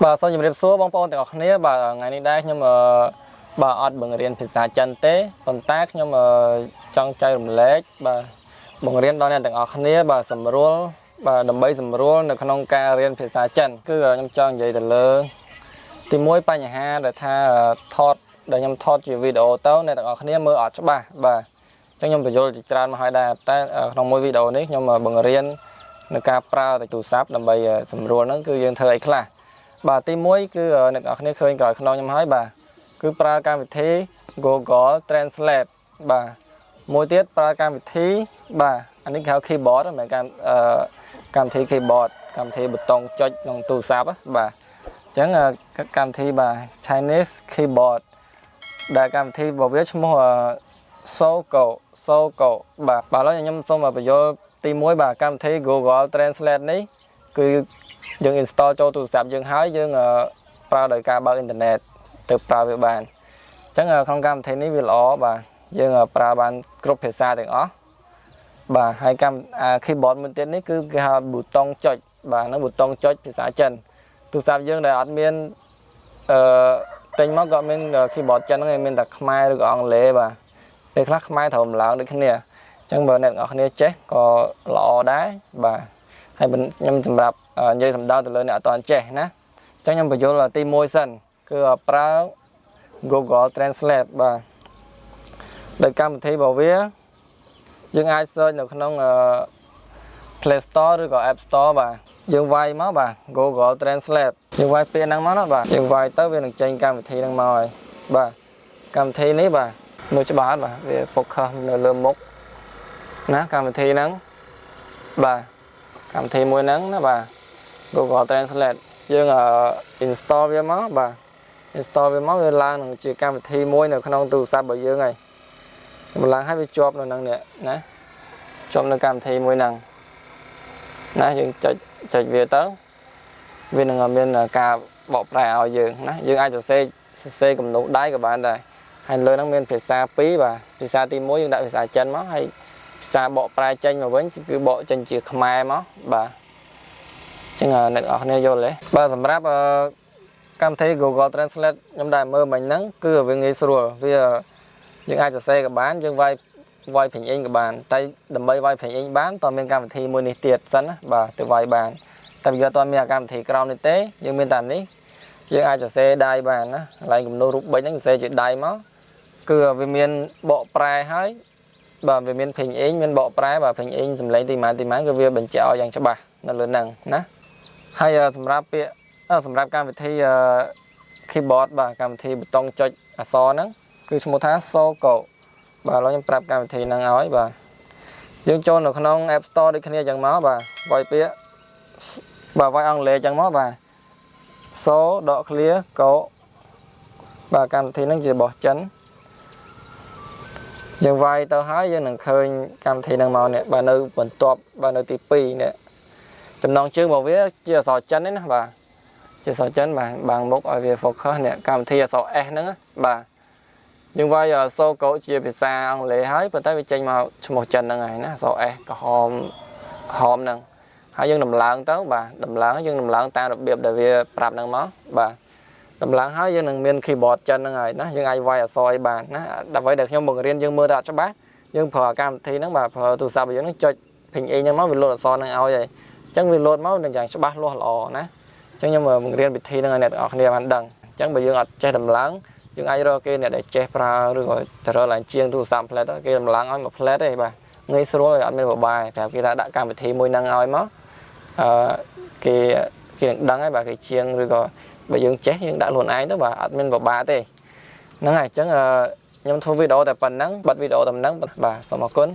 bà sau dùm đẹp số bóng bóng tại ngọc nia bà ngày nay đây nhưng mà bà ọt bằng riêng phía xa chân tế còn tác nhưng mà trong chai rùm lết bà bằng riêng đó này tại ngọc nia bà sầm rùa bà đầm bay sầm rùa được không ca riêng phía xa chân cứ nhâm cho vậy từ lơ thì mỗi ba nhà ha để tha thọt để nhâm thọt chỉ video tao này tại ngọc nia mơ ọt cho bà trong nhâm video chỉ tràn mà hai đà tại trong mỗi video này nhưng mà bằng riêng nó ca pra tại tủ sáp đầm bay sầm rùa nó cứ dương thời ấy bà tí muối cứ nè ở đây khơi gọi không nhầm hỏi bà cứ pra cam vị thế Google Translate bà môi tiết pra cam vị thế bà anh ấy theo keyboard đó mẹ cam thi keyboard cam thi bật tông cho nông tu sáp á bà chẳng cam thi bà Chinese keyboard đại cam thi bảo viết mua số cổ bà nói nhầm xong mà bây giờ tí muối bà cam thi Google Translate đấy cứ dương install cho tủ sạp dương hái dương pra đời ca bao internet từ pra về bàn chẳng không cam thấy ní vì lỏ bà dương pra bàn group hệ xaទាំងអស់bà hai cam keyboard mình tên ní cứ cái bút tông chọi bà nó bút tông chọiភាសាចិនទូរស័ព្ទយើងដែលអត់មានទិញមកក៏មាន keyboard ចិនហ្នឹងមានតែខ្មែរឬក៏អង់គ្លេសបាទពេលខ្លះខ្មែរត្រូវម្លងដូចគ្នាអញ្ចឹងបើអ្នកទាំងអស់គ្នាចេះក៏ល្អដែរបាទហើយខ្ញុំសម្រាប់និយាយសម្ដៅទៅលើអ្នកអត់ទាន់ចេះណាអញ្ចឹងខ្ញុំបញ្យល់ទី1សិនគឺប្រើ Google Translate បាទដោយកម្មវិធីរបស់វាយើងអាច search នៅក្នុង Play Store ឬក៏ App Store បាទយើងវាយមកបាទ Google Translate យើងវាយពាក្យហ្នឹងមកណាបាទយើងវាយទៅវានឹងចេញកម្មវិធីហ្នឹងមកហើយបាទកម្មវិធីនេះបាទមើលច្បាស់បាទវា focus នៅលើមុខណាកម្មវិធីហ្នឹងបាទកម្មវិធីមួយហ្នឹងណាបាទ Google Translate យើង install វាមកបាទ install វាមកវាឡើងនឹងជាកម្មវិធីមួយនៅក្នុងទូរស័ព្ទរបស់យើងហើយម្លងឲ្យវាជាប់នៅហ្នឹងនេះណាជាប់នៅកម្មវិធីមួយហ្នឹងណាយើងចុចវាទៅវានឹងមានការបកប្រែឲ្យយើងណាយើងអាចសរសេរគំនូសដៃក៏បានដែរហើយលើហ្នឹងមានភាសា2បាទភាសាទី1យើងដាក់ភាសាចិនមកហើយភាសាបកប្រែចេញមកវិញគឺបកចេញជាខ្មែរមកបាទចឹងអ្នកនរគ្នាយល់ទេបាទសម្រាប់កម្មវិធី Google Translate ខ្ញុំដែលមើលមិញហ្នឹងគឺវាងាយស្រួលវាយើងអាចសរសេរក៏បានយើងវាយភ្លេងអេងក៏បានតែដើម្បីវាយភ្លេងអេងបានតើមានកម្មវិធីមួយនេះទៀតសិនណាបាទទៅវាយបានតែវាអត់មានកម្មវិធីក្រោមនេះទេយើងមានតែនេះយើងអាចសរសេរដៃបានណាកន្លែងគំនូសរូបបិចហ្នឹងសរសេរជាដៃមកគឺវាមានបកប្រែហើយបាទវាមានភ្លេងអេងមានបកប្រែបាទភ្លេងអេងសំឡេងទីម៉ានគឺវាបញ្ជាក់ឲ្យយ៉ាងច្បាស់នៅលើហ្នឹងណាហើយសម្រាប់ពាក្យសម្រាប់កម្មវិធី keyboard បាទកម្មវិធីប៊ូតុងចុចអក្សរហ្នឹងគឺឈ្មោះថា Soko បាទឥឡូវខ្ញុំប្រាប់កម្មវិធីហ្នឹងឲ្យបាទយើងចូលនៅក្នុង App Store ដូចគ្នាអញ្ចឹងមកបាទវាយពាក្យបាទវាយអង់គ្លេសអញ្ចឹងមកបាទ So dot clear go បាទកម្មវិធីហ្នឹងជារបស់ចិនយើងវាយទៅហើយយើងនឹងឃើញកម្មវិធីហ្នឹងមកនេះបាទនៅបន្ទាប់បាទនៅទី2នេះចំណងជើងរបស់វាជាអក្សរចិនទេណាបាទជាអក្សរចិនបាទបាំងមុខឲ្យវា focus នេះកម្មវិធីអក្សរ S ហ្នឹងបាទយើងវាយSokoជាភាសាអង់គ្លេសហើយប៉ុន្តែវាចេញមកឈ្មោះចិនហ្នឹងហើយណាអក្សរ S ក្រហមហ្នឹងហើយយើងដំឡើងទៅបាទដំឡើងយើងដំឡើងតាមរបៀបដែលវាប្រាប់ហ្នឹងមកបាទដំឡើងហើយយើងនឹងមាន keyboard ចិនហ្នឹងហើយណាយើងអាចវាយអក្សរឲ្យបានណាដើម្បីដែលខ្ញុំបង្រៀនយើងមើលទៅអត់ច្បាស់យើងប្រើកម្មវិធីហ្នឹងបាទប្រើទូរស័ព្ទរបស់យើងហ្នឹងចុចពេញអេងហ្នឹងមកវាលោតអក្សរហ្នឹងឲ្យហើយអញ្ចឹងវាលោតមកនឹងយ៉ាងច្បាស់លាស់ល្អណាអញ្ចឹងខ្ញុំបង្រៀនវិធីហ្នឹងឲ្យអ្នកទាំងអស់គ្នាបានដឹងអញ្ចឹងបើយើងអត់ចេះដំឡើងយើងអាចរកគេអ្នកដែលចេះប្រើឬក៏ទៅរកឡើងជាងទូរស័ព្ទផ្លែតគេដំឡើងឲ្យមួយផ្លែតទេបាទងាយស្រួលអត់មានបបាយប្រាប់គេថាដាក់កម្មវិធីមួយហ្នឹងឲ្យមកគេនឹងដឹងហើយបាទគេជាងឬក៏បើយើងចេះយើងដាក់ខ្លួនឯងទៅបាទអត់មានបបាទេហ្នឹងហើយអញ្ចឹងខ្ញុំធ្វើវីដេអូតែប៉ុណ្ណឹងបិទវីដេអូតែប៉ុណ្ណឹងបាទសូមអរគុណ